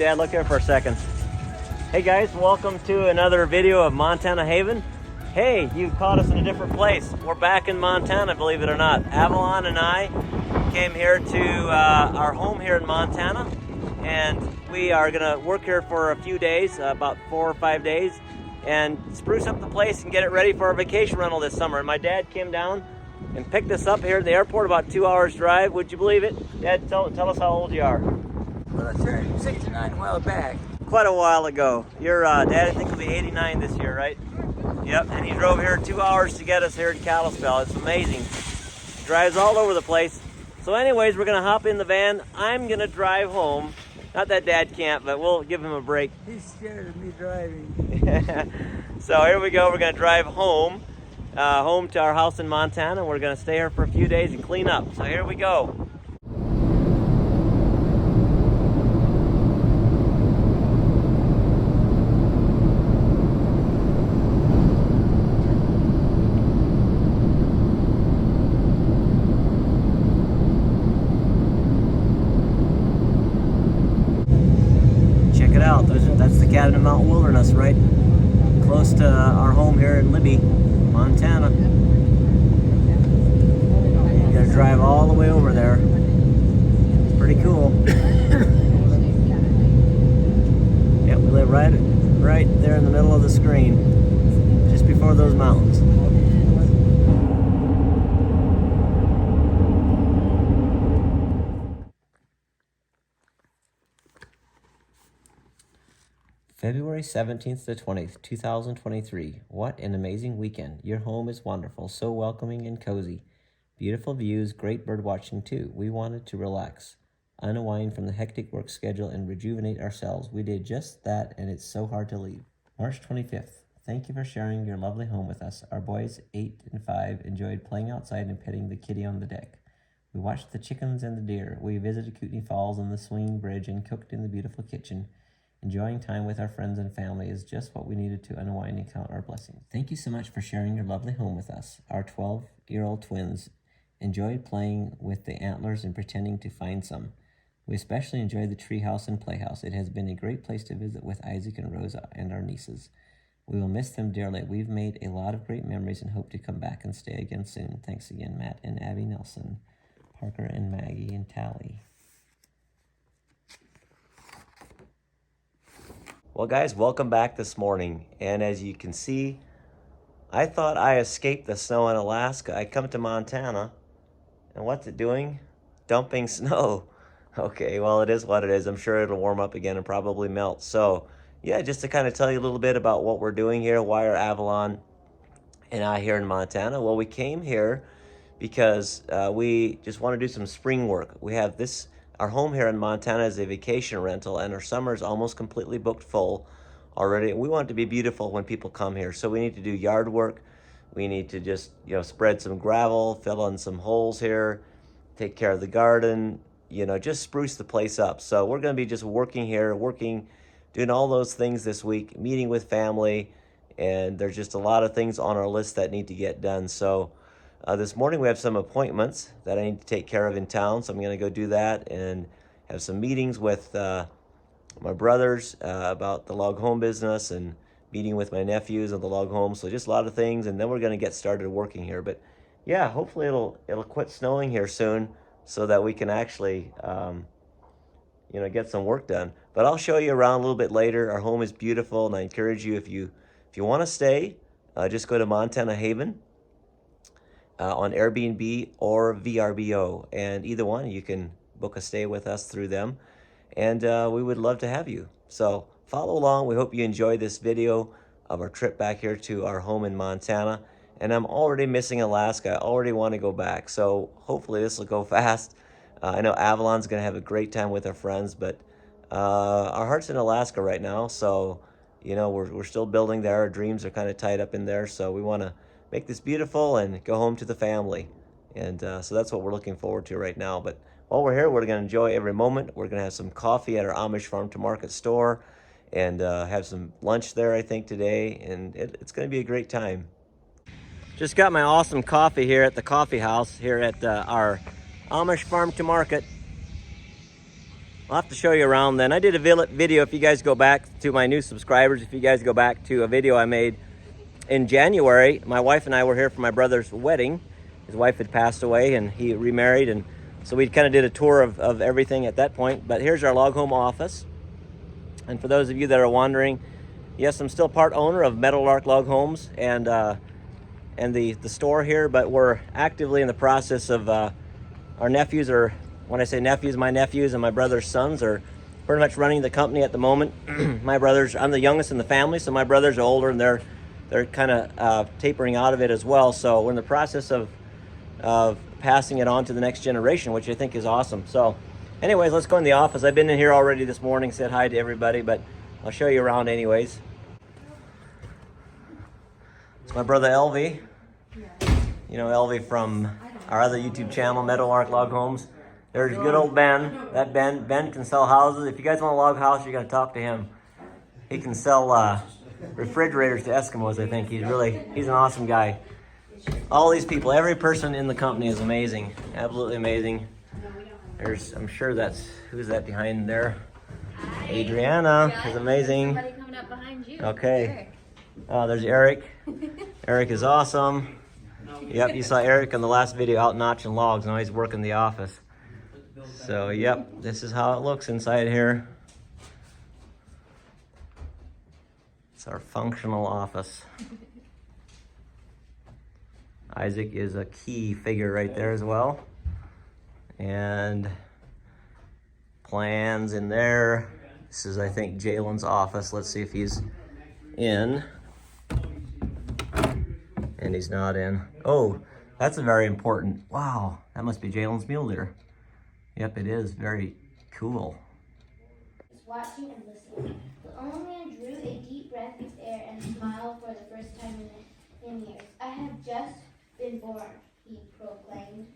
Dad, look here for a second. Hey guys, welcome to another video of Montana Haven. Hey, you caught us in a different place. We're back in Montana, believe it or not. Avalon and I came here to our home here in Montana, and we are gonna work here for a few days, about 4 or 5 days, and spruce up the place and get it ready for our vacation rental this summer. And my dad came down and picked us up here at the airport, about 2 hours drive. Would you believe it? Dad, tell us how old you are. Well, I turned 69 a while back. Quite a while ago. Your dad, I think, will be 89 this year, right? Yep, and he drove here 2 hours to get us here to Kalispell. It's amazing. He drives all over the place. So anyways, we're gonna hop in the van. I'm gonna drive home. Not that Dad can't, but we'll give him a break. He's scared of me driving. So here we go. We're gonna drive home, home to our house in Montana. We're gonna stay here for a few days and clean up. So here we go. Check it out. That's the Cabin Mountain Wilderness, right close to our home here in Libby, Montana. You gotta drive all the way over there. It's pretty cool. Yep, we live right there in the middle of the screen, just before those mountains. February 17th to 20th, 2023. What an amazing weekend. Your home is wonderful, so welcoming and cozy. Beautiful views, great bird watching too. We wanted to relax, unwind from the hectic work schedule, and rejuvenate ourselves. We did just that, and it's so hard to leave. March 25th. Thank you for sharing your lovely home with us. Our boys, 8 and 5, enjoyed playing outside and petting the kitty on the deck. We watched the chickens and the deer. We visited Kootenai Falls and the swinging bridge and cooked in the beautiful kitchen. Enjoying time with our friends and family is just what we needed to unwind and count our blessings. Thank you so much for sharing your lovely home with us. Our 12-year-old twins enjoyed playing with the antlers and pretending to find some. We especially enjoyed the treehouse and playhouse. It has been a great place to visit with Isaac and Rosa and our nieces. We will miss them dearly. We've made a lot of great memories and hope to come back and stay again soon. Thanks again, Matt and Abby Nelson, Parker and Maggie and Tally. Well guys, welcome back this morning, and as you can see, I thought I escaped the snow in Alaska. I come to Montana, and what's it doing? Dumping snow. Okay, well, it is what it is. I'm sure it'll warm up again and probably melt. So yeah, just to kind of tell you a little bit about what we're doing here, why are Avalon and I here in Montana. Well, we came here because we just want to do some spring work. We have this. Our home here in Montana is a vacation rental, and our summer is almost completely booked full already. We want it to be beautiful when people come here, so we need to do yard work. We need to just, spread some gravel, fill in some holes here, take care of the garden, just spruce the place up. So we're going to be just working here, doing all those things this week, meeting with family, and there's just a lot of things on our list that need to get done. So this morning we have some appointments that I need to take care of in town, so I'm going to go do that and have some meetings with my brothers about the log home business, and meeting with my nephews on the log home. So just a lot of things, and then we're going to get started working here. But yeah, hopefully it'll quit snowing here soon so that we can actually get some work done. But I'll show you around a little bit later. Our home is beautiful, and I encourage you, if you want to stay, just go to Montana Haven. On Airbnb or VRBO, and either one you can book a stay with us through them, and we would love to have you. So follow along. We hope you enjoy this video of our trip back here to our home in Montana, and I'm already missing Alaska. I already want to go back, so hopefully this will go fast. I know Avalon's gonna have a great time with our friends, but our heart's in Alaska right now, so we're still building there. Our dreams are kind of tied up in there, so we want to make this beautiful and go home to the family. And so that's what we're looking forward to right now. But while we're here, we're going to enjoy every moment. We're going to have some coffee at our Amish Farm to Market store, and have some lunch there, I think, today. And it's going to be a great time. Just got my awesome coffee here at the coffee house here at our Amish Farm to Market. I'll have to show you around then. I did a video, if you guys go back to my new subscribers, if you guys go back to a video I made in January, my wife and I were here for my brother's wedding. His wife had passed away and he remarried, and so we kind of did a tour of everything at that point. But here's our log home office. And for those of you that are wondering, yes, I'm still part owner of Meadowlark Log Homes and the store here, but we're actively in the process of our nephews are, when I say nephews, my nephews and my brother's sons are pretty much running the company at the moment. My brothers, I'm the youngest in the family, so my brothers are older and they're kind of tapering out of it as well. So we're in the process of passing it on to the next generation, which I think is awesome. So anyways, let's go in the office. I've been in here already this morning, said hi to everybody, but I'll show you around anyways. It's my brother Elvie. You know Elvie from our other YouTube channel, Meadowlark Log Homes. There's good old Ben. That Ben can sell houses. If you guys want a log house, you're gonna talk to him. He can sell refrigerators to Eskimos, I think. He's an awesome guy. All these people, every person in the company is amazing. Absolutely amazing. I'm sure who's that behind there? Adriana is amazing. Somebody coming up behind you. Okay. Oh, there's Eric. Eric is awesome. Yep, you saw Eric in the last video out notching logs. Now he's working the office. So, yep, this is how it looks inside here. It's our functional office. Isaac is a key figure right there as well. And plans in there. This is, I think, Jalen's office. Let's see if he's in. And he's not in. Oh, that's a very important. Wow, that must be Jalen's mule deer. Yep, it is. Very cool. Watching and listening. The old man drew a deep breath of air and smiled for the first time in years. I have just been born, he proclaimed.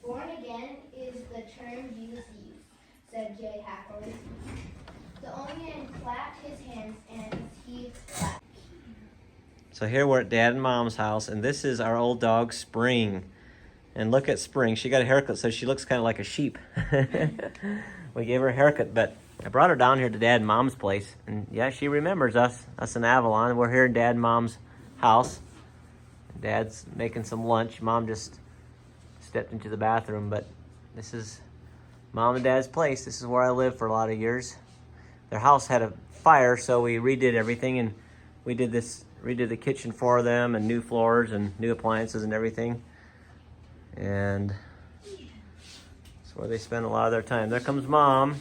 Born again is the term Jesus used, said Jay happily. The old man clapped his hands and he clapped. So here we're at Dad and Mom's house, and this is our old dog, Spring. And look at Spring. She got a haircut, so she looks kind of like a sheep. We gave her a haircut, but I brought her down here to Dad and Mom's place. And yeah, she remembers us in Avalon. We're here in Dad and Mom's house. Dad's making some lunch. Mom just stepped into the bathroom, but this is Mom and Dad's place. This is where I lived for a lot of years. Their house had a fire, so we redid everything, and we redid the kitchen for them, and new floors and new appliances and everything. And that's where they spend a lot of their time. There comes Mom.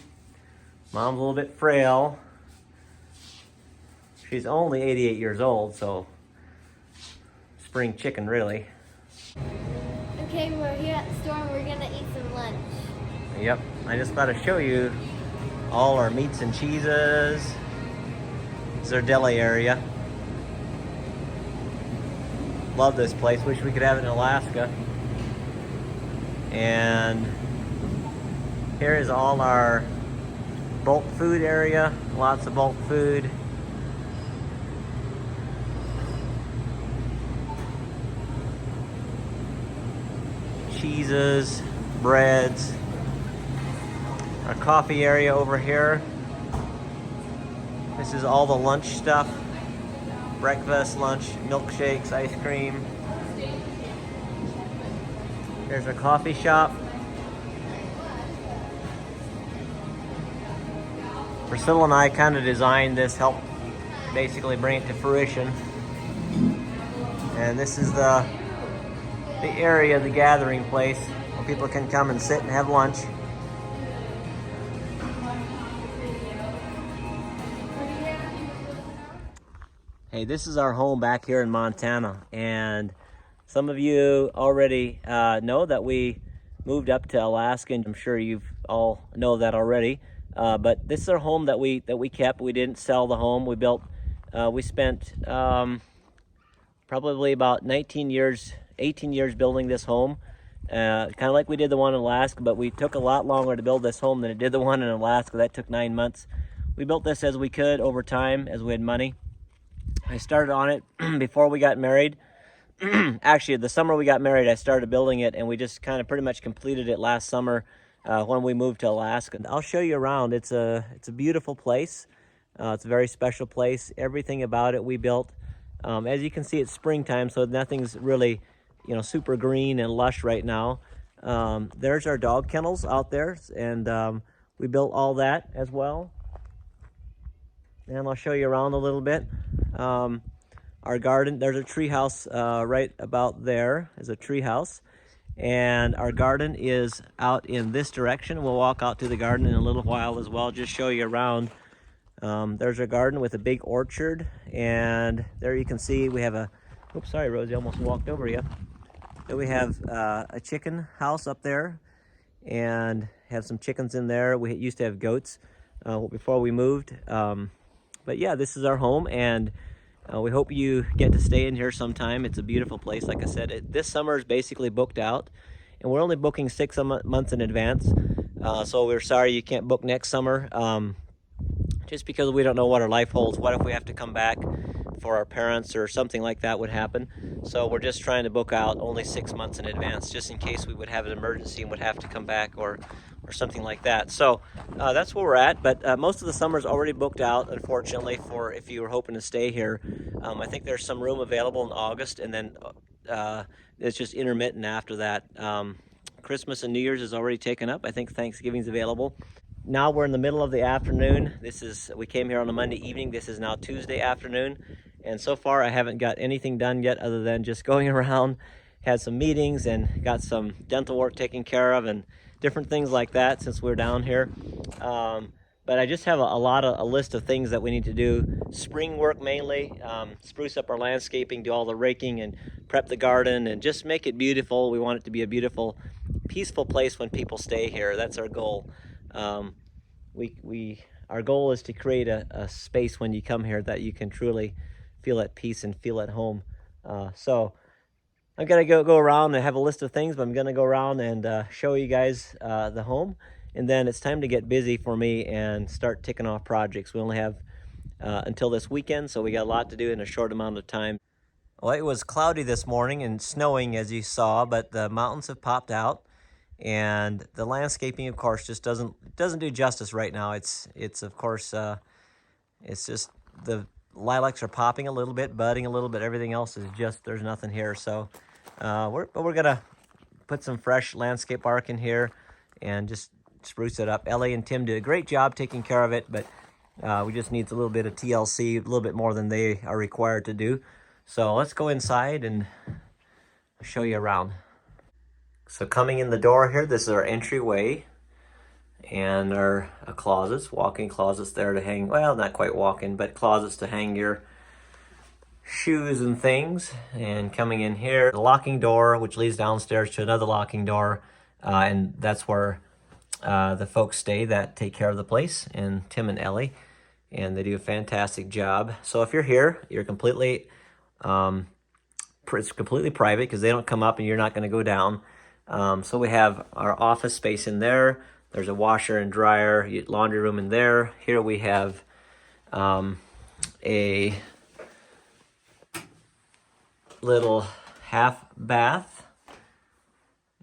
Mom's a little bit frail. She's only 88 years old, so spring chicken, really. Okay, we're here at the store and we're gonna eat some lunch. Yep, I just thought to show you all our meats and cheeses. This is our deli area. Love this place. Wish we could have it in Alaska. And here is all our bulk food area. Lots of bulk food. Cheeses, breads. Our coffee area over here. This is all the lunch stuff. Breakfast, lunch, milkshakes, ice cream. There's our coffee shop. Priscilla and I kind of designed this, helped basically bring it to fruition. And this is the area, the gathering place, where people can come and sit and have lunch. Hey, this is our home back here in Montana, and some of you already know that we moved up to Alaska, and I'm sure you all know that already. But this is our home that we kept. We didn't sell the home. We spent probably about 18 years building this home. Kind of like we did the one in Alaska, but we took a lot longer to build this home than it did the one in Alaska. That took 9 months. We built this as we could over time, as we had money. I started on it before we got married. Actually, the summer we got married, I started building it, and we just kind of pretty much completed it last summer when we moved to Alaska. I'll show you around. It's a beautiful place. It's a very special place. Everything about it we built. As you can see, it's springtime, so nothing's really, super green and lush right now. There's our dog kennels out there, and we built all that as well. And I'll show you around a little bit. Our garden, there's a tree house right about there is a tree house. And our garden is out in this direction. We'll walk out to the garden in a little while as well, just show you around. There's our garden with a big orchard, and there you can see we have a, oops, sorry Rosie, almost walked over you. So we have a chicken house up there, and have some chickens in there. We used to have goats before we moved. But yeah, this is our home, and we hope you get to stay in here sometime. It's a beautiful place. Like I said, this summer is basically booked out, and we're only booking 6 months in advance. So we're sorry you can't book next summer, just because we don't know what our life holds. What if we have to come back for our parents or something like that would happen? So we're just trying to book out only 6 months in advance, just in case we would have an emergency and would have to come back or something like that. So that's where we're at, but most of the summer's already booked out, unfortunately, for if you were hoping to stay here. I think there's some room available in August, and then it's just intermittent after that. Christmas and New Year's is already taken up. I think Thanksgiving's available. Now we're in the middle of the afternoon. We came here on a Monday evening. This is now Tuesday afternoon, and so far I haven't got anything done yet other than just going around, had some meetings and got some dental work taken care of and different things like that since we're down here. But I just have a list of things that we need to do. Spring work mainly, spruce up our landscaping, do all the raking and prep the garden and just make it beautiful. We want it to be a beautiful, peaceful place when people stay here. That's our goal. Our goal is to create a space when you come here that you can truly feel at peace and feel at home. So I'm gonna go around and have a list of things, but I'm gonna go around and show you guys the home, and then it's time to get busy for me and start ticking off projects. We only have until this weekend, so we got a lot to do in a short amount of time. Well, it was cloudy this morning and snowing, as you saw, but the mountains have popped out, and the landscaping, of course, just doesn't do justice right now. It's of course it's just the lilacs are popping a little bit, budding a little bit. Everything else is just, there's nothing here. So we're gonna put some fresh landscape bark in here and just spruce it up. Ellie and Tim did a great job taking care of it, but we just need a little bit of TLC, a little bit more than they are required to do. So let's go inside and show you around. So coming in the door here, this is our entryway and our closets, walk-in closets there to hang, well, not quite walk-in, but closets to hang your shoes and things. And coming in here, the locking door, which leads downstairs to another locking door, and that's where the folks stay that take care of the place, and Tim and Ellie, and they do a fantastic job. So if you're here, you're completely, it's completely private because they don't come up and you're not going to go down. So we have our office space in there. There's a washer and dryer, laundry room in there. Here we have a little half bath,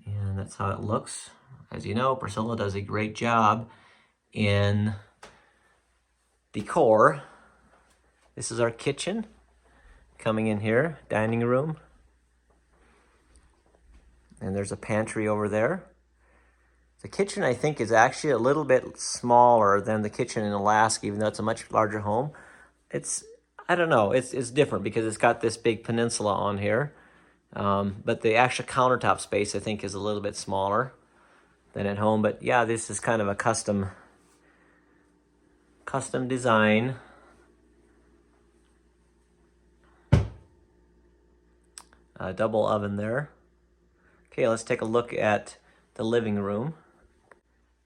and that's how it looks. As you know, Priscilla does a great job in decor. This is our kitchen. Coming in here, dining room. And there's a pantry over there. The kitchen, I think, is actually a little bit smaller than the kitchen in Alaska, even though it's a much larger home. I don't know, it's different because it's got this big peninsula on here. But the actual countertop space, I think, is a little bit smaller than at home. But yeah, this is kind of a custom design. A double oven there. Okay, let's take a look at the living room.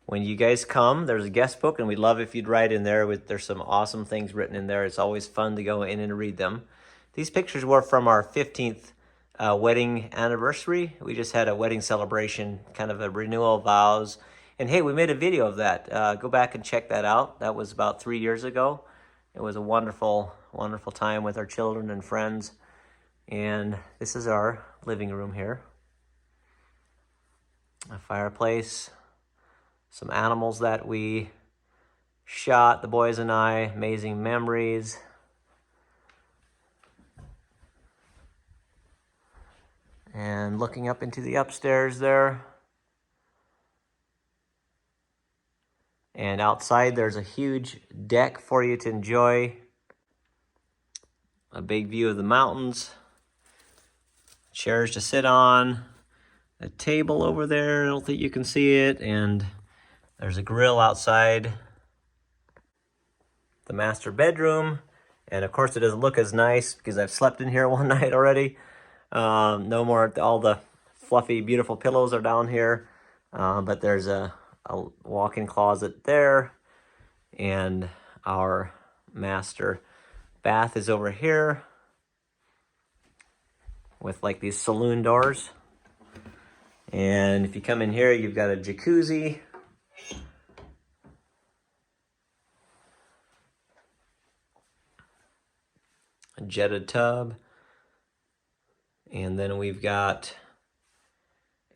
When you guys come, there's a guest book, and we'd love if you'd write in there. There's some awesome things written in there. It's always fun to go in and read them. These pictures were from our 15th wedding anniversary. We just had a wedding celebration, kind of a renewal of vows. And hey, we made a video of that. Go back and check that out. That was about 3 years ago. It was a wonderful, wonderful time with our children and friends. And this is our living room here. A fireplace, some animals that we shot, the boys and I, amazing memories. And looking up into the upstairs there. And outside there's a huge deck for you to enjoy. A big view of the mountains. Chairs to sit on. A table over there, I don't think you can see it. And there's a grill outside. The master bedroom. And of course it doesn't look as nice because I've slept in here one night already. No more, all the fluffy, beautiful pillows are down here. But there's a walk-in closet there. And our master bath is over here with like these saloon doors. And if you come in here, you've got a jacuzzi. A jetted tub. And then we've got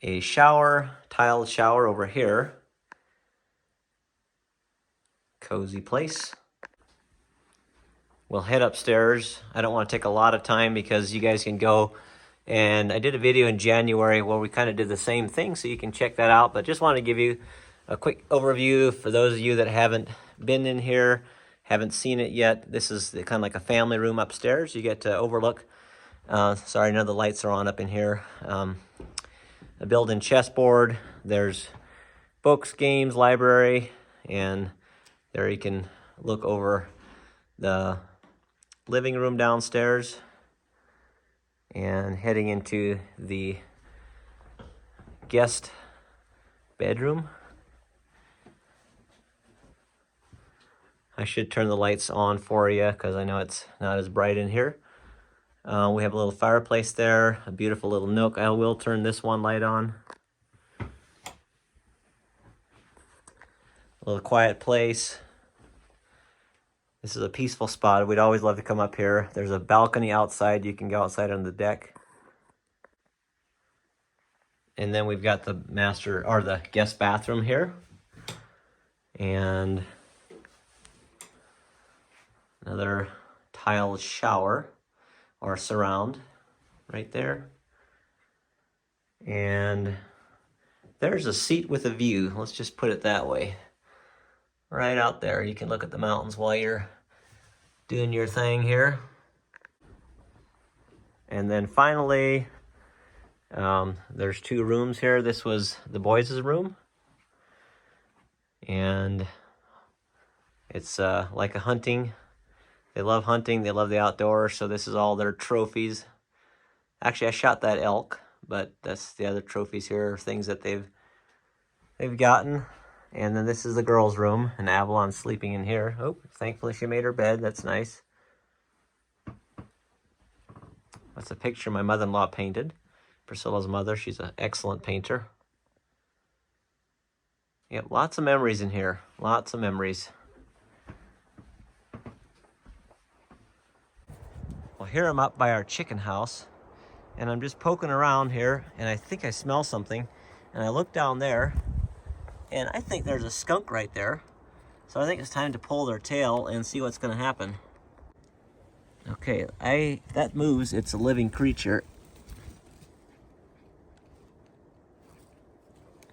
a shower, tiled shower over here. Cozy place. We'll head upstairs. I don't want to take a lot of time because you guys can go. And I did a video in January where we kind of did the same thing, so you can check that out. But just want to give you a quick overview for those of you that haven't been in here, haven't seen it yet. This is kind of like a family room upstairs. You get to overlook. Sorry, none of the lights are on up in here. A built-in chessboard. There's books, games, library, and there you can look over the living room downstairs and heading into the guest bedroom. I should turn the lights on for you because I know it's not as bright in here. We have a little fireplace there, a beautiful little nook. I will turn this one light on. A little quiet place. This is a peaceful spot. We'd always love to come up here. There's a balcony outside. You can go outside on the deck. And then we've got the master or the guest bathroom here. And another tiled shower or surround right there. And there's a seat with a view. Let's just put it that way. Right out there. You can look at the mountains while you're doing your thing here. And then finally, there's two rooms here. This was the boys' room. And it's like a hunting. They love hunting. They love the outdoors. So this is all their trophies. Actually, I shot that elk, but that's the other trophies here, things that they've gotten. And then this is the girls' room, and Avalon's sleeping in here. Oh, thankfully she made her bed. That's nice. That's a picture my mother-in-law painted. Priscilla's mother. She's an excellent painter. Yep, lots of memories in here. Lots of memories. Well, here I'm up by our chicken house, and I'm just poking around here, and I think I smell something. And I look down there, and I think there's a skunk right there. So I think it's time to pull their tail and see what's going to happen. Okay, that moves. It's a living creature.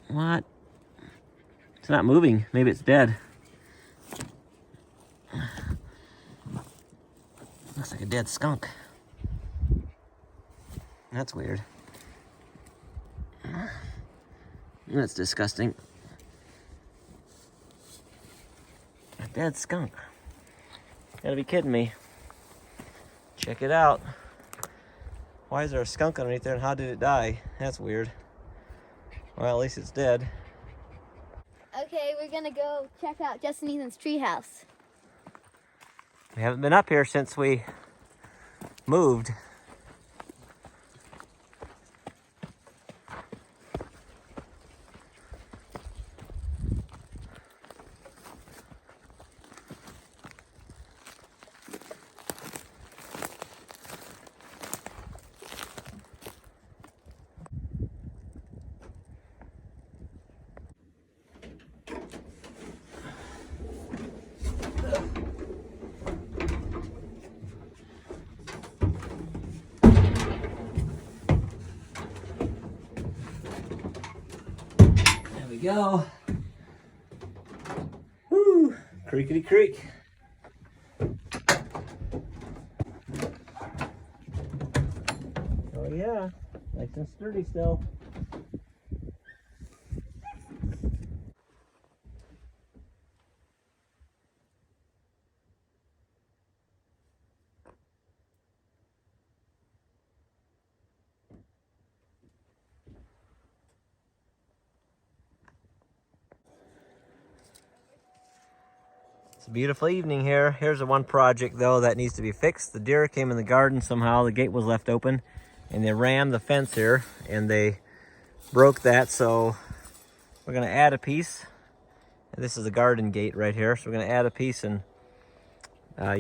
What? It's not moving. Maybe it's dead. Looks like a dead skunk. That's weird. That's disgusting. A dead skunk. Gotta be kidding me. Check it out. Why is there a skunk underneath there and how did it die? That's weird. Well, at least it's dead. Okay, we're gonna go check out Justin Ethan's treehouse. We haven't been up here since we moved. we go. Woo! Creakety creak. Oh yeah, nice and sturdy still. It's a beautiful evening here. Here's the one project though that needs to be fixed. The deer came in the garden somehow. The gate was left open and they rammed the fence here and they broke that. So we're gonna add a piece. And this is the garden gate right here. So we're gonna add a piece and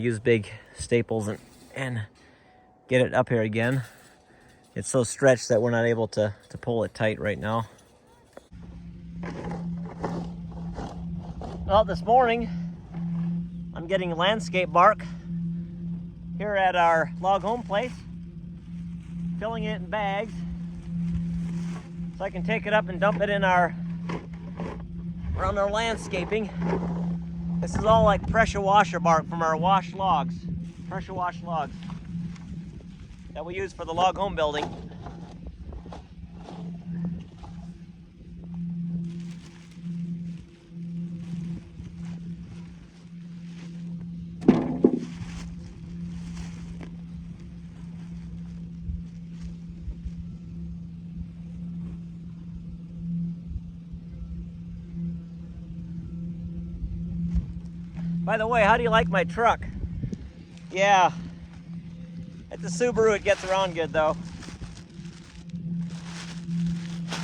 use big staples and get it up here again. It's so stretched that we're not able to pull it tight right now. Well, this morning, I'm getting landscape bark here at our log home place, filling it in bags so I can take it up and dump it in around our landscaping. This is all like pressure washer bark from our washed logs, pressure washed logs that we use for the log home building. By the way, how do you like my truck? Yeah, it's a Subaru. It gets around good though.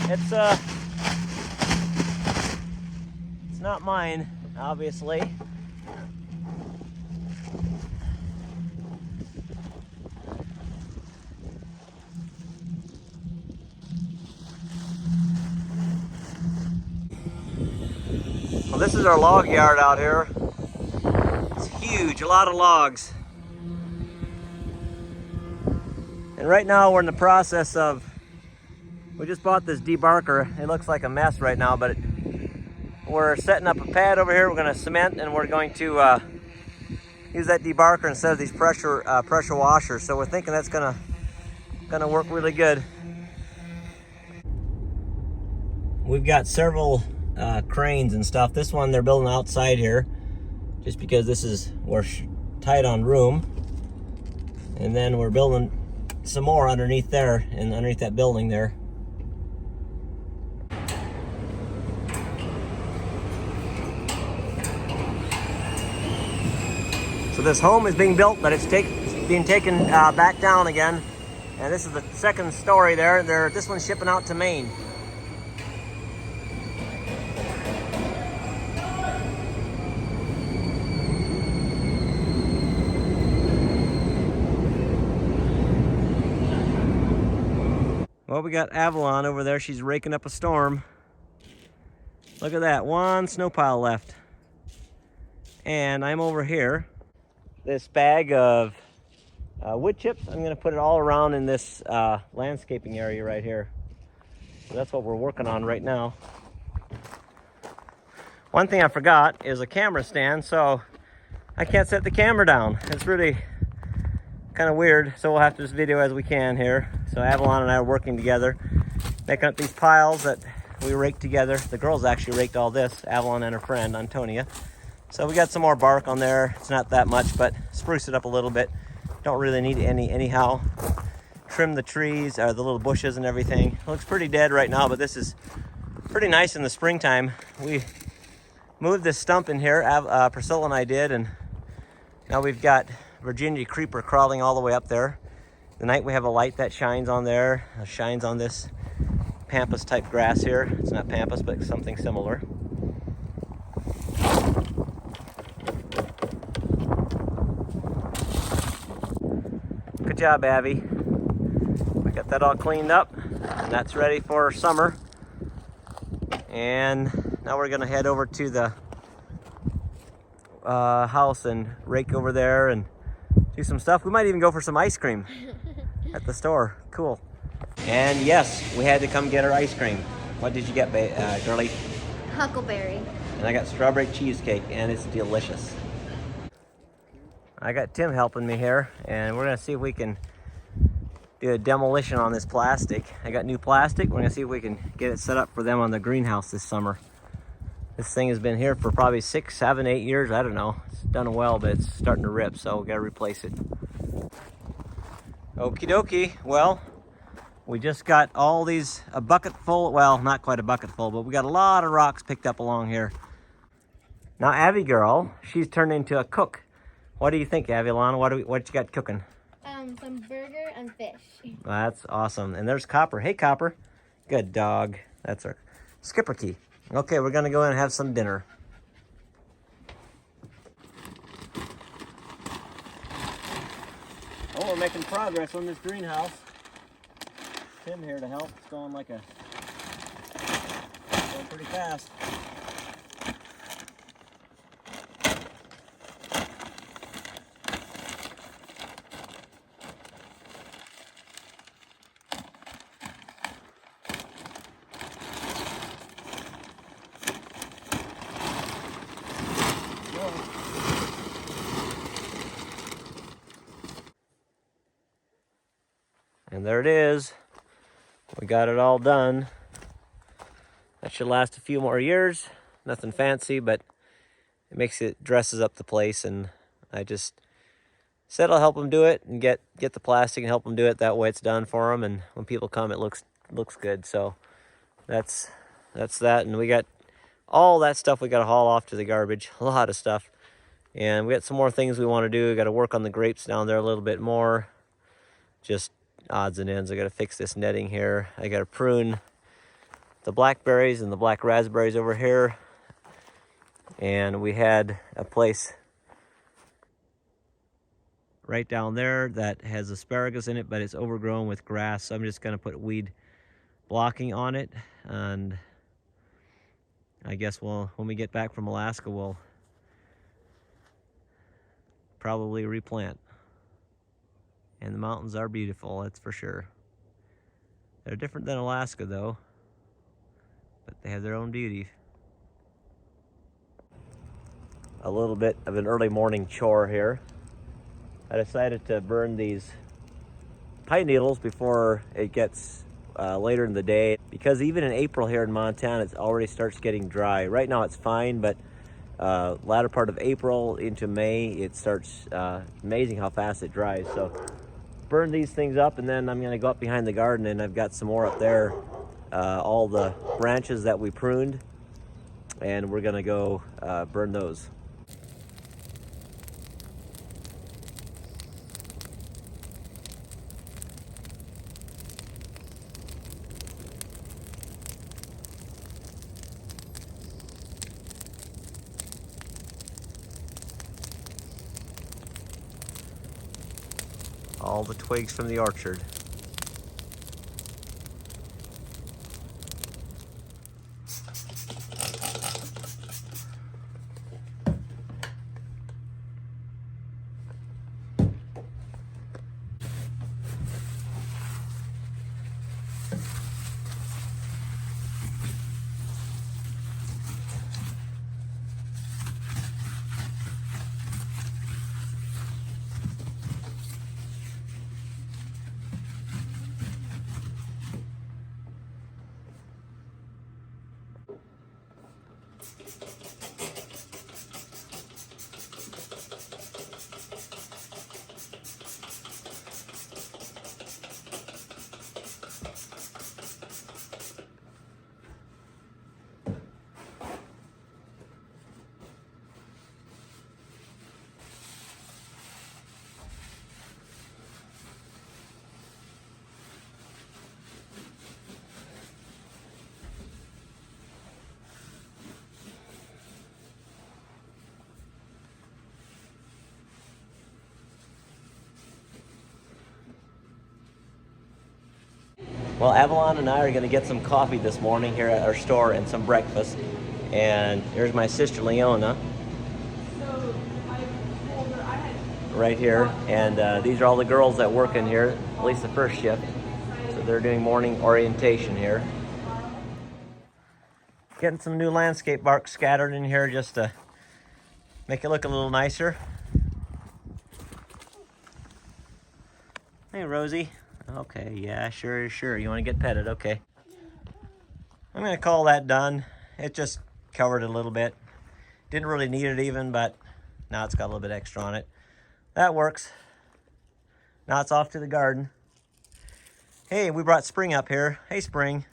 It's not mine, obviously. Well, this is our log yard out here. Huge, a lot of logs. And right now we're in the process of, we just bought this debarker. It looks like a mess right now, but we're setting up a pad over here. We're going to cement and we're going to use that debarker instead of these pressure washers. So we're thinking that's gonna work really good. We've got several cranes and stuff. This one they're building outside here, just because we're tight on room. And then we're building some more underneath there and underneath that building there. So this home is being built, but it's being taken back down again. And this is the second story there. This one's shipping out to Maine. Well, we got Avalon over there. She's raking up a storm. Look at that, one snow pile left. And I'm over here. This bag of wood chips, I'm gonna put it all around in this landscaping area right here. So that's what we're working on right now. One thing I forgot is a camera stand, so I can't set the camera down. It's really kind of weird, so we'll have to just video as we can here. So Avalon and I are working together, making up these piles that we raked together. The girls actually raked all this, Avalon and her friend, Antonia. So we got some more bark on there. It's not that much, but spruce it up a little bit. Don't really need any anyhow. Trim the trees, the little bushes and everything. It looks pretty dead right now, but this is pretty nice in the springtime. We moved this stump in here, Priscilla and I did, and now we've got Virginia creeper crawling all the way up there. Tonight we have a light that shines on there, shines on this pampas type grass here. It's not pampas, but something similar. Good job, Abby. We got that all cleaned up, and that's ready for summer. And now we're gonna head over to the house and rake over there and do some stuff. We might even go for some ice cream at the store. Cool. And yes, we had to come get our ice cream. What did you get, girlie? Huckleberry. And I got strawberry cheesecake, and it's delicious. I got Tim helping me here, and we're gonna see if we can do a demolition on this plastic. I got new plastic. We're gonna see if we can get it set up for them on the greenhouse this summer. This thing has been here for probably 6, 7, 8 years. I don't know. It's done well, but it's starting to rip, so we gotta replace it. Okie dokie. Well, we just got all these, a bucket full, well, not quite a bucket full, but we got a lot of rocks picked up along here. Now, Abby girl, she's turned into a cook. What do you think, Avalon? What you got cooking? Some burger and fish. That's awesome. And there's Copper. Hey, Copper. Good dog. That's our skipper key. Okay, we're gonna go in and have some dinner. Oh, we're making progress on this greenhouse. Tim here to help. It's going going pretty fast. And there it is. We got it all done. That should last a few more years. Nothing fancy, but it dresses up the place. And I just said I'll help them do it and get the plastic and help them do it. That way it's done for them. And when people come, it looks good. So that's that. And we got all that stuff we got to haul off to the garbage. A lot of stuff. And we got some more things we want to do. We got to work on the grapes down there a little bit more. Just odds and ends. I got to fix this netting here. I got to prune the blackberries and the black raspberries over here. And we had a place right down there that has asparagus in it, but it's overgrown with grass. So I'm just going to put weed blocking on it. And I guess when we get back from Alaska, we'll probably replant. And the mountains are beautiful, that's for sure. They're different than Alaska, though, but they have their own beauty. A little bit of an early morning chore here. I decided to burn these pine needles before it gets later in the day, because even in April here in Montana, it already starts getting dry. Right now it's fine, but latter part of April into May, it starts, amazing how fast it dries. So burn these things up, and then I'm going to go up behind the garden, and I've got some more up there, all the branches that we pruned, and we're going to go burn those. All the twigs from the orchard. Well, Avalon and I are going to get some coffee this morning here at our store and some breakfast. And here's my sister Leona. Right here. And these are all the girls that work in here, at least the first shift. So they're doing morning orientation here. Getting some new landscape bark scattered in here just to make it look a little nicer. Hey, Rosie. Okay, yeah, sure. You want to get petted? Okay. I'm going to call that done. It just covered it a little bit. Didn't really need it even, but now it's got a little bit extra on it. That works. Now it's off to the garden. Hey, we brought Spring up here. Hey, Spring.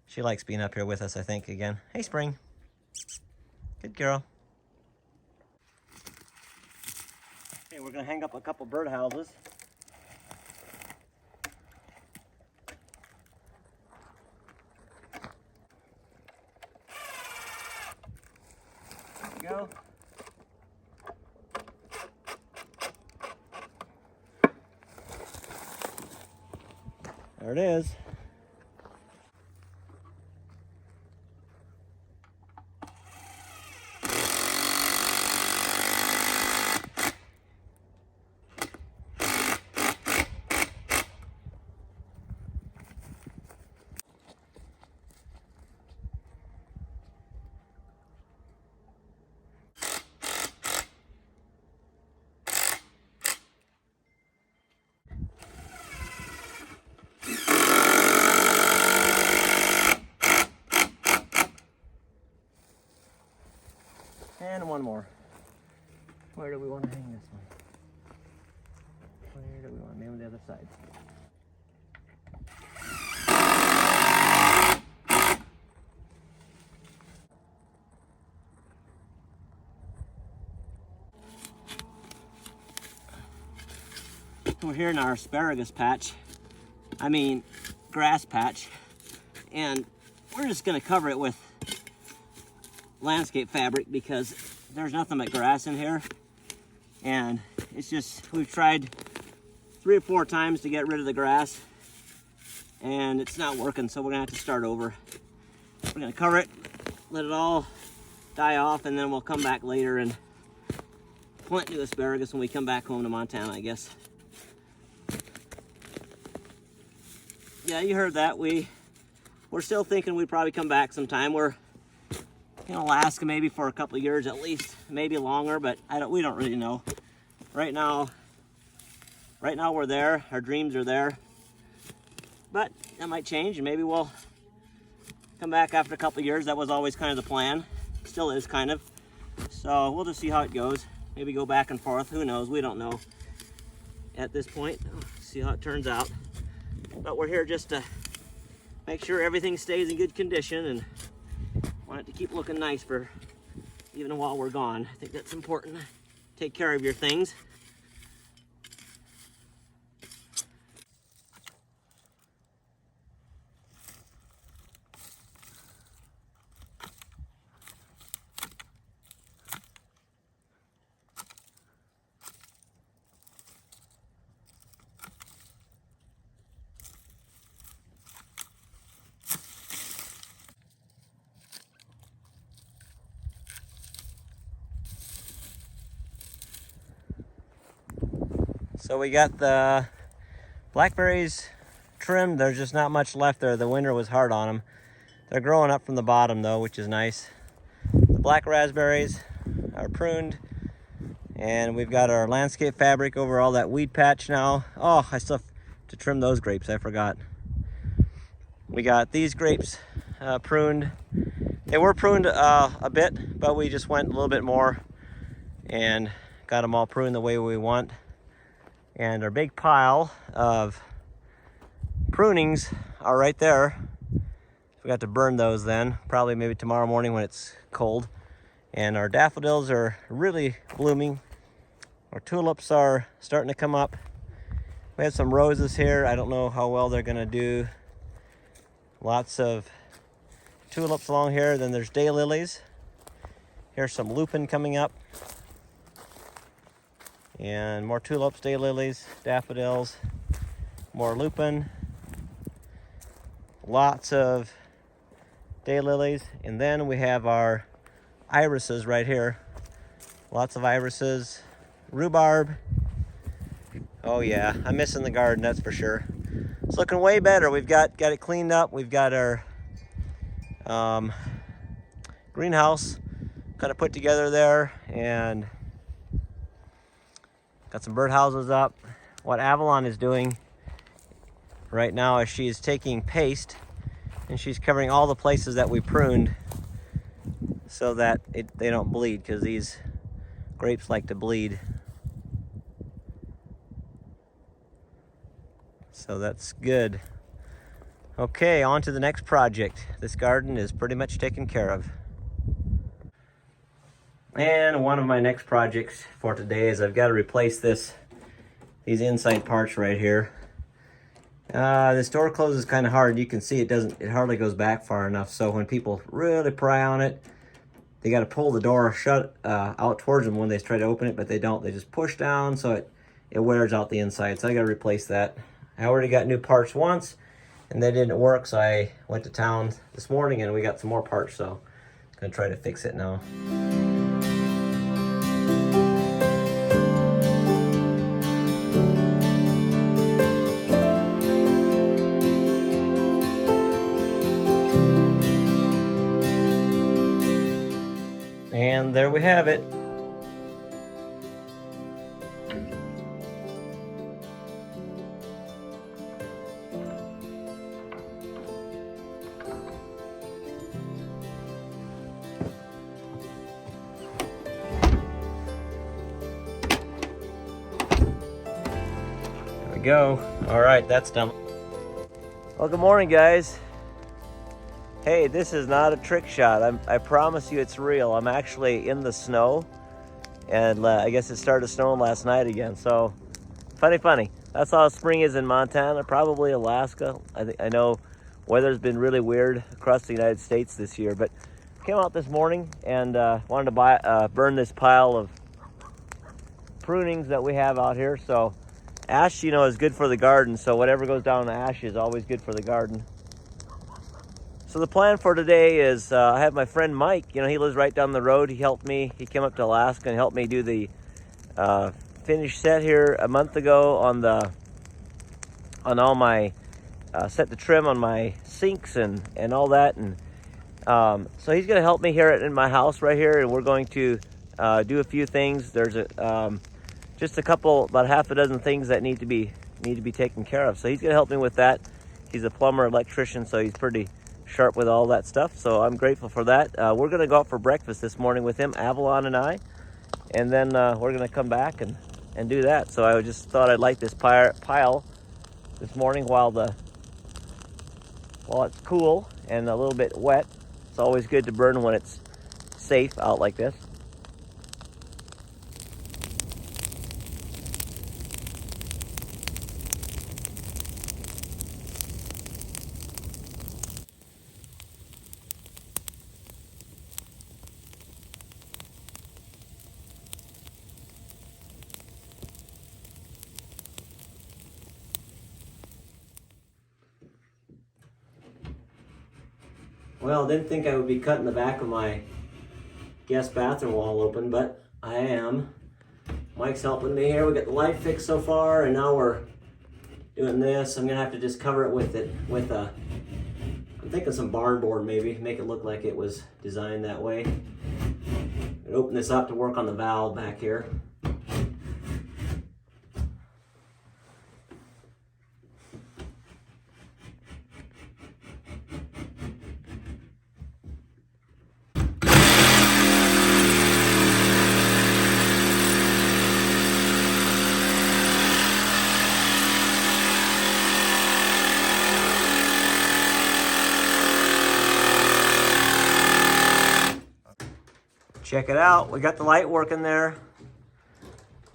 She likes being up here with us, I think, again. Hey, Spring. Good girl. Okay, we're gonna hang up a couple birdhouses. There we go. There it is. And one more. Where do we want to hang this one? Where do we want? Maybe on the other side. We're here in our asparagus patch. I mean, grass patch. And we're just going to cover it with landscape fabric because there's nothing but grass in here, and it's just, we've tried 3 or 4 times to get rid of the grass and it's not working, so we're gonna have to start over. We're gonna cover it, let it all die off, and then we'll come back later and plant new asparagus when we come back home to Montana, I guess. Yeah, you heard that. We're still thinking we'd probably come back sometime. We're in Alaska maybe for a couple of years at least, maybe longer, but we don't really know. Right now we're there, our dreams are there, but that might change and maybe we'll come back after a couple of years. That was always kind of the plan, still is kind of. So we'll just see how it goes. Maybe go back and forth, who knows, we don't know at this point. See how it turns out. But we're here just to make sure everything stays in good condition and want it to keep looking nice for even while we're gone. I think that's important. Take care of your things. So we got the blackberries trimmed. There's just not much left there. The winter was hard on them. They're growing up from the bottom though, which is nice. The black raspberries are pruned, and we've got our landscape fabric over all that weed patch now. Oh, I still have to trim those grapes, I forgot. We got these grapes pruned. They were pruned a bit, but we just went a little bit more and got them all pruned the way we want. And our big pile of prunings are right there. We got to burn those then, probably maybe tomorrow morning when it's cold. And our daffodils are really blooming. Our tulips are starting to come up. We have some roses here. I don't know how well they're gonna do. Lots of tulips along here. Then there's daylilies. Here's some lupin coming up. And more tulips, daylilies, daffodils, more lupin, lots of daylilies, and then we have our irises right here. Lots of irises, rhubarb. Oh yeah, I'm missing the garden, that's for sure. It's looking way better. We've got it cleaned up. We've got our greenhouse kind of put together there, and got some birdhouses up. What Avalon is doing right now is she is taking paste and she's covering all the places that we pruned so that they don't bleed, because these grapes like to bleed. So that's good. Okay, on to the next project. This garden is pretty much taken care of. And one of my next projects for today is I've got to replace these inside parts right here. This door closes kind of hard. You can see it hardly goes back far enough. So when people really pry on it, they got to pull the door shut out towards them when they try to open it, but they don't. They just push down so it wears out the inside. So I got to replace that. I already got new parts once, and they didn't work. So I went to town this morning and we got some more parts. So I'm gonna try to fix it now. And there we have it. There we go. All right, that's done. Well, good morning, guys. Hey, this is not a trick shot. I promise you it's real. I'm actually in the snow, and I guess it started snowing last night again. So, funny. That's how spring is in Montana, probably Alaska. I know weather's been really weird across the United States this year, but came out this morning and wanted to burn this pile of prunings that we have out here. So, ash, is good for the garden. So whatever goes down in the ash is always good for the garden. So the plan for today is I have my friend Mike. He lives right down the road. He helped me. He came up to Alaska and helped me do the finished set here a month ago on all my set the trim on my sinks and all that. And so he's going to help me here in my house right here, and we're going to do a few things. There's just about half a dozen things that need to be taken care of. So he's going to help me with that. He's a plumber, electrician, so he's pretty sharp with all that stuff. So I'm grateful for that. We're going to go out for breakfast this morning with him, Avalon and I, and then we're going to come back and do that. So I just thought I'd light this pile this morning while it's cool and a little bit wet. It's always good to burn when it's safe out like this. Well, didn't think I would be cutting the back of my guest bathroom wall open, but I am. Mike's helping me here. We got the light fixed so far, and now we're doing this. I'm gonna have to just cover it with I'm thinking some barn board maybe, make it look like it was designed that way. And open this up to work on the valve back here. Check it out, we got the light working there,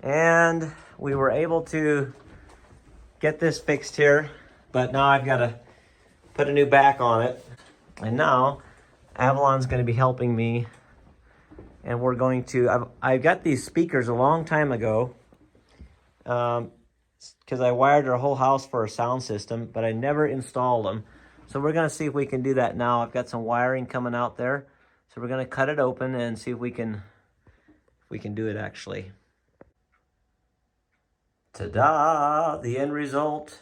and we were able to get this fixed here, but now I've got to put a new back on it. And now Avalon's going to be helping me, and we're going to, I got these speakers a long time ago because I wired our whole house for a sound system, but I never installed them. So we're going to see if we can do that now. I've got some wiring coming out there. So we're going to cut it open and see if we can do it actually. Ta-da! The end result.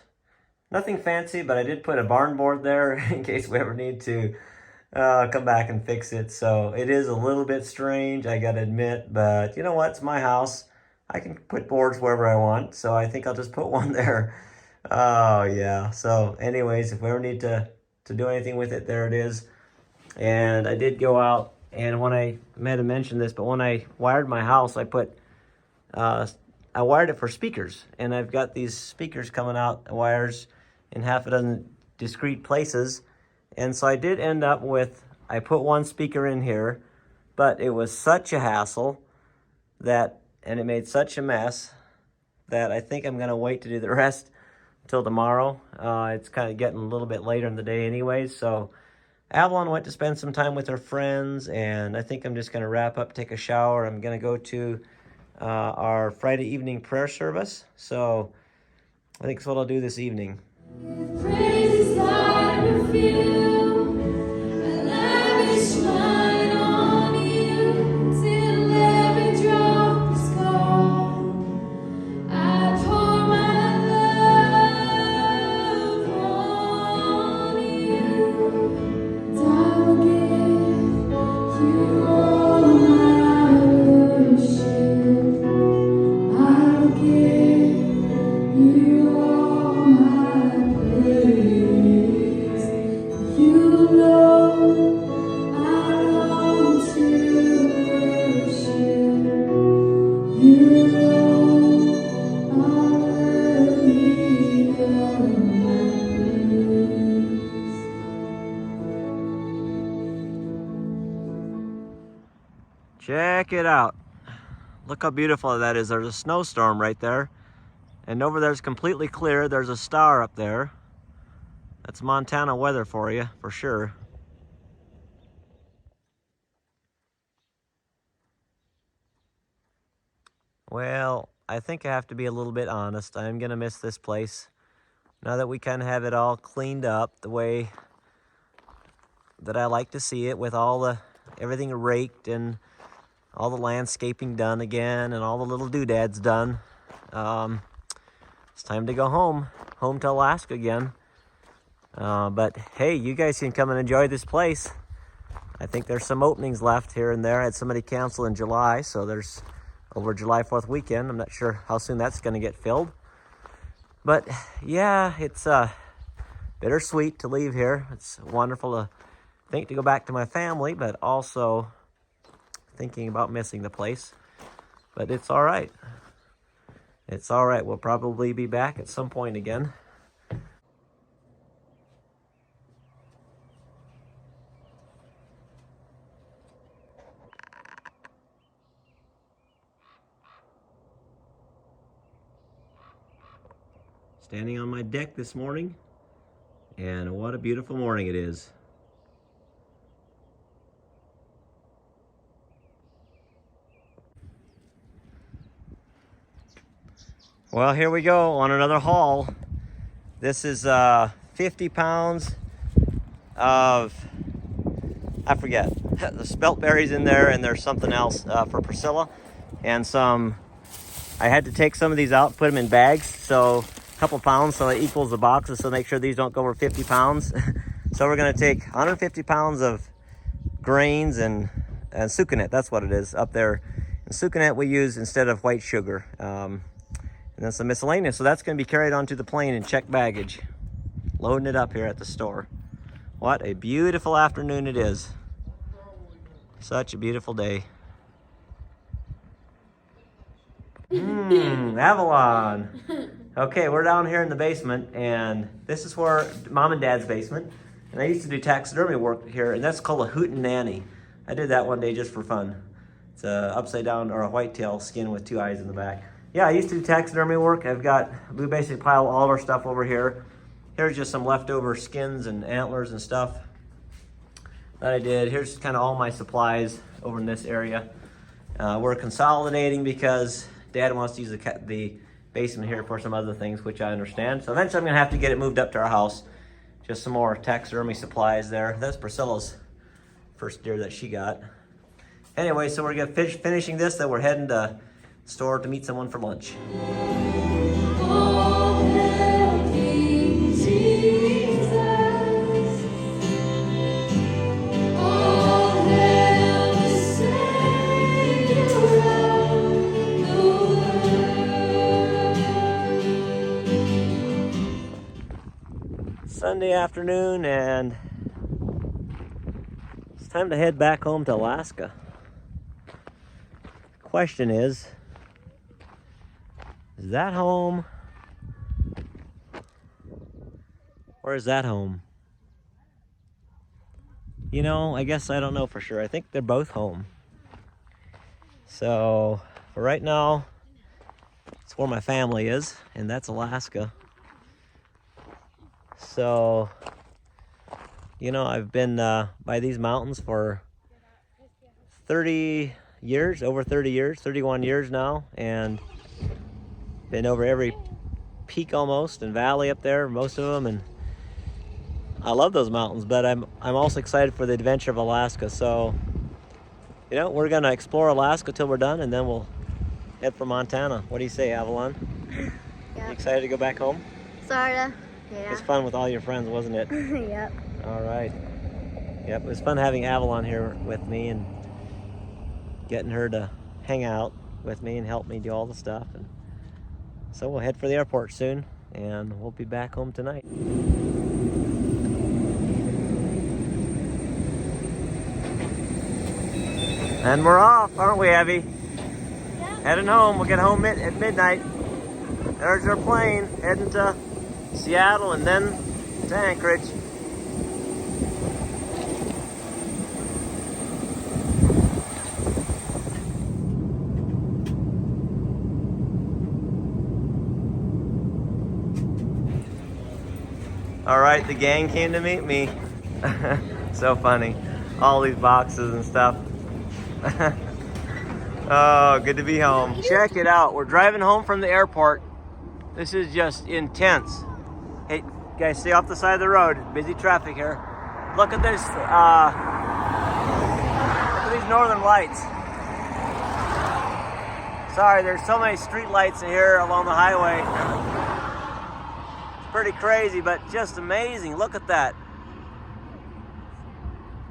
Nothing fancy, but I did put a barn board there in case we ever need to come back and fix it. So it is a little bit strange, I gotta admit, but you know what? It's my house. I can put boards wherever I want, so I think I'll just put one there. Oh yeah. So anyways, if we ever need to do anything with it, there it is. And I did go out, and when I may have mentioned this, but when I wired my house, I wired it for speakers, and I've got these speakers coming out, wires in half a dozen discrete places. And so I did end up with, I put one speaker in here, but it was such a hassle and it made such a mess that I think I'm gonna wait to do the rest till tomorrow. It's kind of getting a little bit later in the day anyways, so Avalon went to spend some time with her friends, and I think I'm just gonna wrap up, take a shower. I'm gonna go to our Friday evening prayer service, so I think that's what I'll do this evening. Praise like a perfume, a lavish wine on you, till every drop is gone. I pour my love on you, and I'll give you all my worship. I'll give you all my praise. You know I long to worship. You know I'm worthy of my praise. Check it out. Look how beautiful that is. There's a snowstorm right there. And over there's completely clear. There's a star up there. That's Montana weather for you, for sure. Well, I think I have to be a little bit honest. I'm gonna miss this place. Now that we kind of have it all cleaned up the way that I like to see it, with everything raked and all the landscaping done again and all the little doodads done. It's time to go home to Alaska again. But hey, you guys can come and enjoy this place. I think there's some openings left here and there. I had somebody cancel in July, so there's over July 4th weekend. I'm not sure how soon that's going to get filled. But yeah, it's bittersweet to leave here. It's wonderful to think to go back to my family, but also thinking about missing the place. But it's all right. It's all right. We'll probably be back at some point again. Standing on my deck this morning, and what a beautiful morning it is. Well, here we go on another haul. This is 50 pounds of, I forget, the spelt berries in there, and there's something else for Priscilla, and I had to take some of these out, put them in bags, so a couple pounds, so it equals the boxes, so make sure these don't go over 50 pounds. So we're gonna take 150 pounds of grains and sucanat, that's what it is up there. And sucanat we use instead of white sugar. And then some miscellaneous, so that's gonna be carried onto the plane in checked baggage. Loading it up here at the store. What a beautiful afternoon it is. Such a beautiful day. Avalon. Okay, we're down here in the basement, and this is where Mom and Dad's basement. And I used to do taxidermy work here, and that's called a hootenanny. I did that one day just for fun. It's a upside down or a whitetail skin with two eyes in the back. Yeah, I used to do taxidermy work. We basically pile all of our stuff over here. Here's just some leftover skins and antlers and stuff that I did. Here's kind of all my supplies over in this area. We're consolidating because Dad wants to use the basement here for some other things, which I understand. So eventually I'm gonna have to get it moved up to our house. Just some more taxidermy supplies there. That's Priscilla's first deer that she got. Anyway, so we're gonna finishing this, then we're heading to the store to meet someone for lunch. Oh, hail King Jesus. Sunday afternoon, and it's time to head back home to Alaska. Question is that home or is that home? You know, I guess I don't know for sure. I think they're both home. So for right now, it's where my family is, and that's Alaska. So, you know, I've been by these mountains for 30 years, over 30 years, 31 years now, and been over every peak almost and valley up there, most of them, and I love those mountains, but I'm also excited for the adventure of Alaska. So, you know, we're gonna explore Alaska till we're done, and then we'll head for Montana. What do you say, Avalon? Yep. You excited to go back home? Sorta. It Yeah. was fun with all your friends, wasn't it? Yep. All right. Yep, it was fun having Avalon here with me and getting her to hang out with me and help me do all the stuff. And so we'll head for the airport soon, and we'll be back home tonight. And we're off, aren't we, Abby? Yep. Heading home. We'll get home at midnight. There's our plane heading to Seattle and then to Anchorage. All right, the gang came to meet me. So funny. All these boxes and stuff. Oh, good to be home. Check it out. We're driving home from the airport. This is just intense. Hey, guys, stay off the side of the road. Busy traffic here. Look at this. Look at these northern lights. Sorry, there's so many street lights here along the highway. It's pretty crazy, but just amazing. Look at that.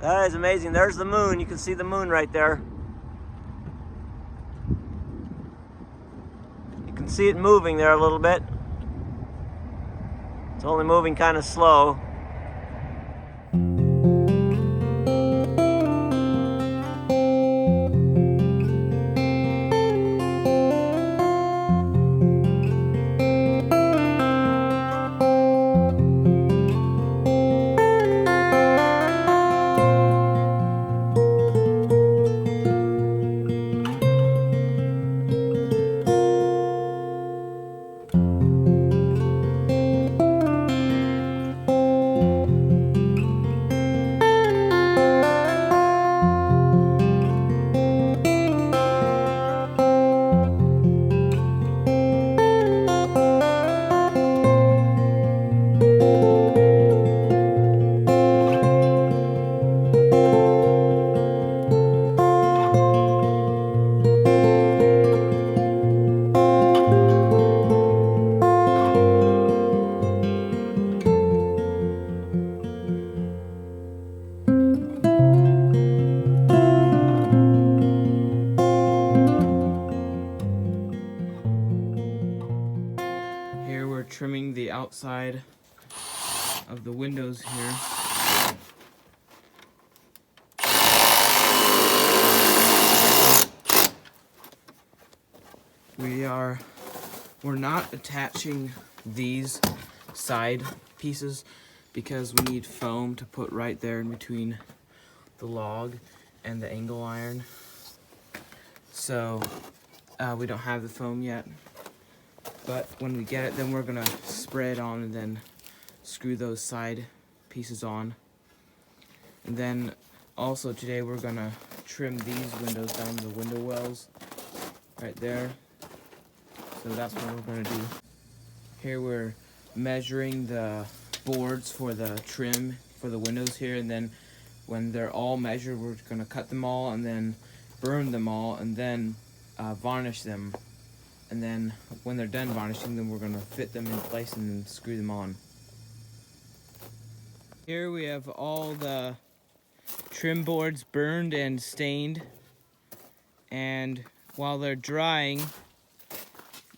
That is amazing. There's the moon. You can see the moon right there. You can see it moving there a little bit. It's only moving kind of slow. Trimming the outside of the windows here. We're not attaching these side pieces because we need foam to put right there in between the log and the angle iron. So we don't have the foam yet. But when we get it, then we're gonna spray it on and then screw those side pieces on. And then also today we're gonna trim these windows down to the window wells right there. So that's what we're gonna do. Here we're measuring the boards for the trim for the windows here, and then when they're all measured, we're gonna cut them all and then burn them all and then varnish them. And then when they're done varnishing them, we're gonna fit them in place and then screw them on. Here we have all the trim boards burned and stained. And while they're drying,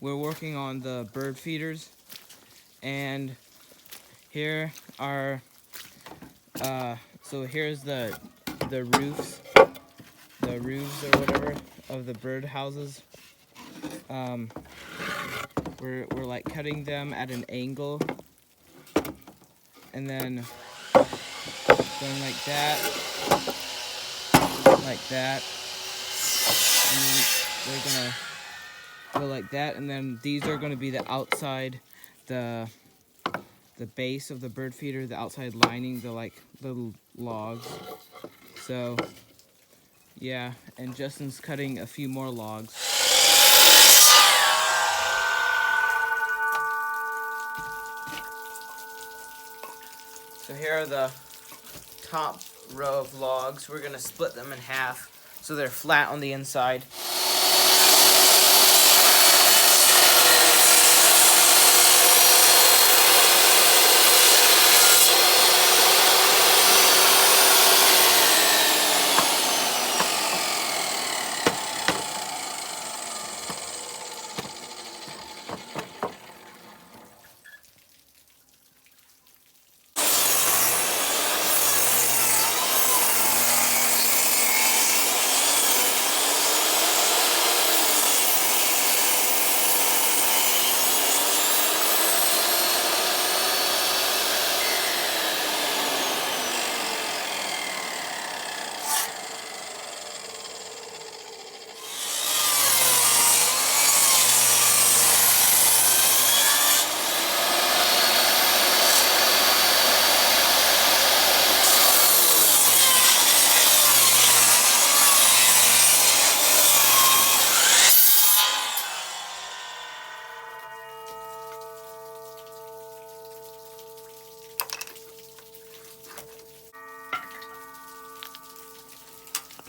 we're working on the bird feeders. And Here are, so here's the roofs, or whatever of the bird houses. We're like cutting them at an angle, and then going like that, and then they're gonna go like that, and then these are gonna be the outside, the base of the bird feeder, the outside lining, the like little logs. So yeah, and Justin's cutting a few more logs. So here are the top row of logs. We're gonna split them in half so they're flat on the inside.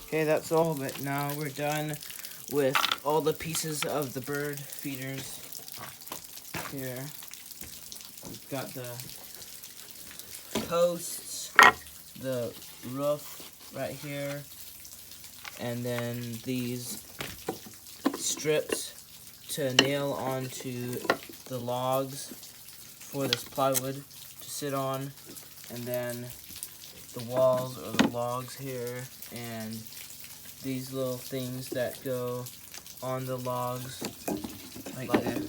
Okay, that's all of it. Now we're done with all the pieces of the bird feeders. Here, we've got the posts, the roof right here, and then these strips to nail onto the logs for this plywood to sit on, and then the walls or the logs here, and these little things that go on the logs like that,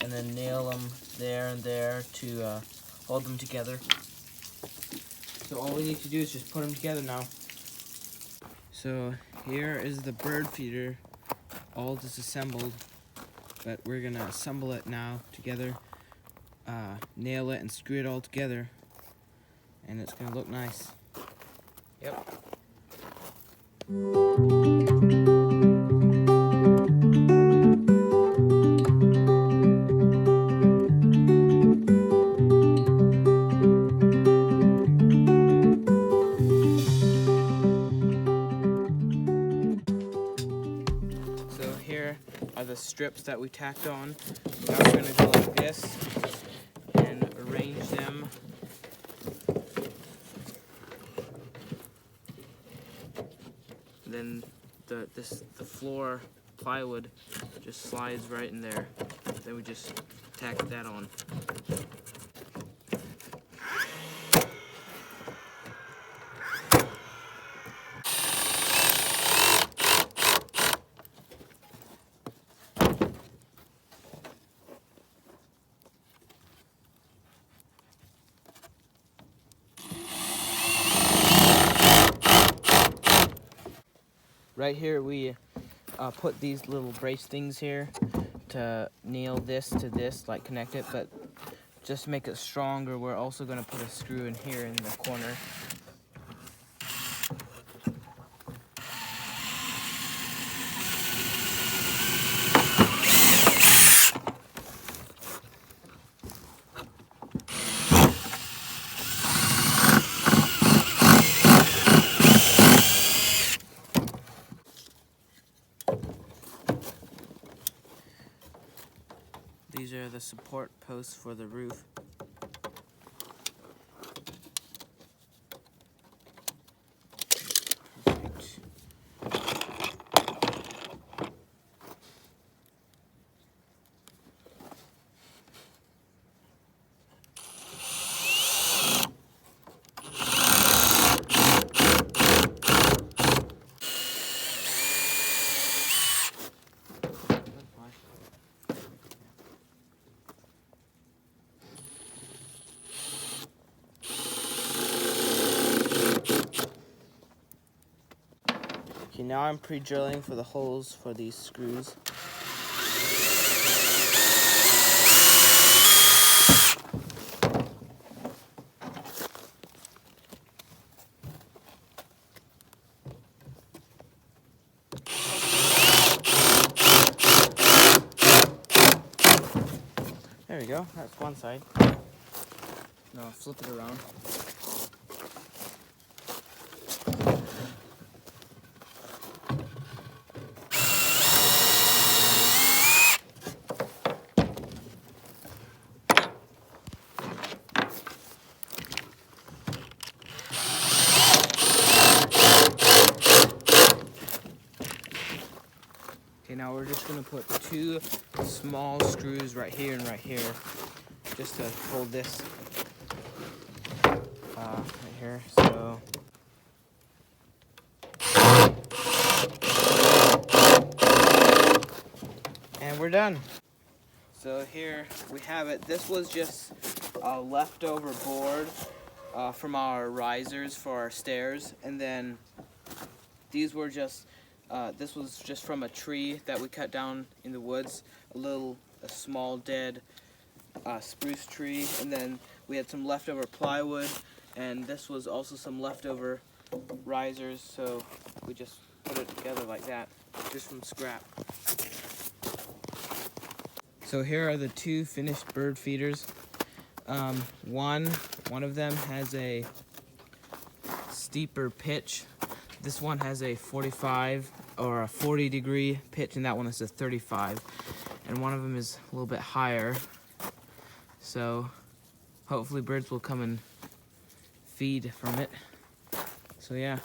and then nail them there and there to hold them together. So all we need to do is just put them together now. So here is the bird feeder, all disassembled, but we're gonna assemble it now together, nail it and screw it all together, and it's gonna look nice. Yep. So here are the strips that we tacked on. Now we're gonna go like this and arrange them. Then the floor plywood just slides right in there. Then we just tack that on. Right here we put these little brace things here to nail this to this, like connect it, but just to make it stronger, we're also going to put a screw in here in the corner. These are the support posts for the roof. Perfect. Okay, now I'm pre-drilling for the holes for these screws. There we go, that's one side. Now I'll flip it around. Okay, now we're just gonna put 2 small screws right here and right here, just to hold this right here. So and we're done. So here we have it. This was just a leftover board from our risers for our stairs, and then these were just this was just from a tree that we cut down in the woods, a small dead spruce tree, and then we had some leftover plywood, and this was also some leftover risers, so we just put it together like that, just from scrap. So here are the 2 finished bird feeders. One of them has a steeper pitch. This one has a 45 or a 40 degree pitch, and that one is a 35. And one of them is a little bit higher. So hopefully birds will come and feed from it. So yeah.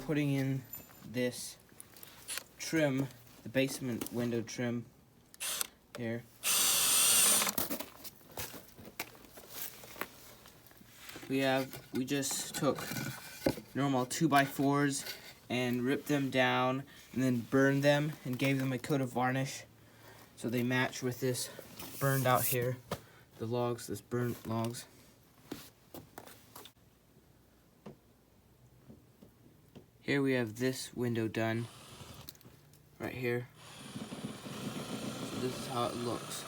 Putting in this trim, the basement window trim here. We just took normal 2x4s and ripped them down and then burned them and gave them a coat of varnish so they match with this burned out here, the logs, this burnt logs. Here we have this window done, right here. So this is how it looks.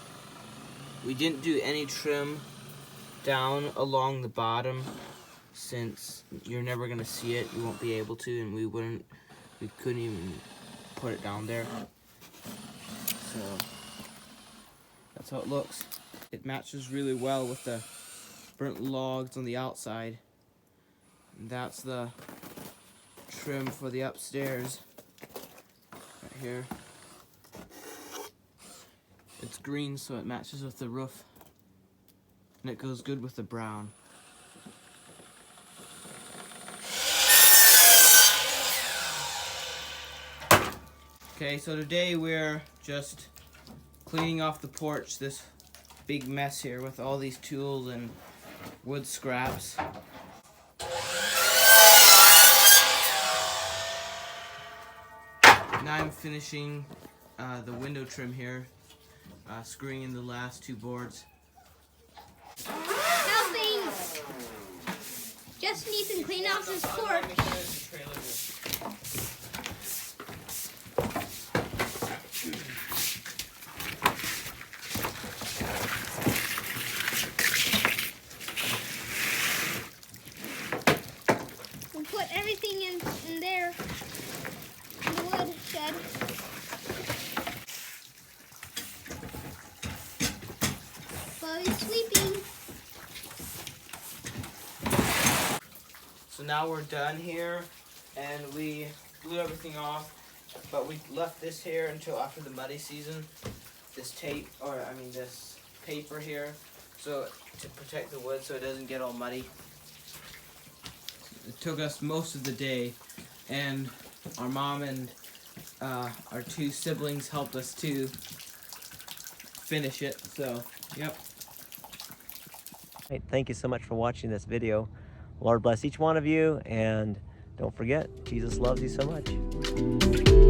We didn't do any trim down along the bottom since you're never gonna see it. You won't be able to, and we couldn't even put it down there. So that's how it looks. It matches really well with the burnt logs on the outside. And that's the trim for the upstairs right here. It's green, so it matches with the roof, and it goes good with the brown. Okay, so today we're just cleaning off the porch, this big mess here with all these tools and wood scraps. Now I'm finishing the window trim here, screwing in the last 2 boards. Helping! Just need to clean off this porch. We'll put everything in there. The wood shed. Slowly sweeping. So now we're done here, and we blew everything off, but we left this here until after the muddy season. This tape, or I mean this paper here, so to protect the wood so it doesn't get all muddy. It took us most of the day, and our mom and our two siblings helped us to finish it. So, yep. Right, thank you so much for watching this video. Lord bless each one of you, and don't forget, Jesus loves you so much.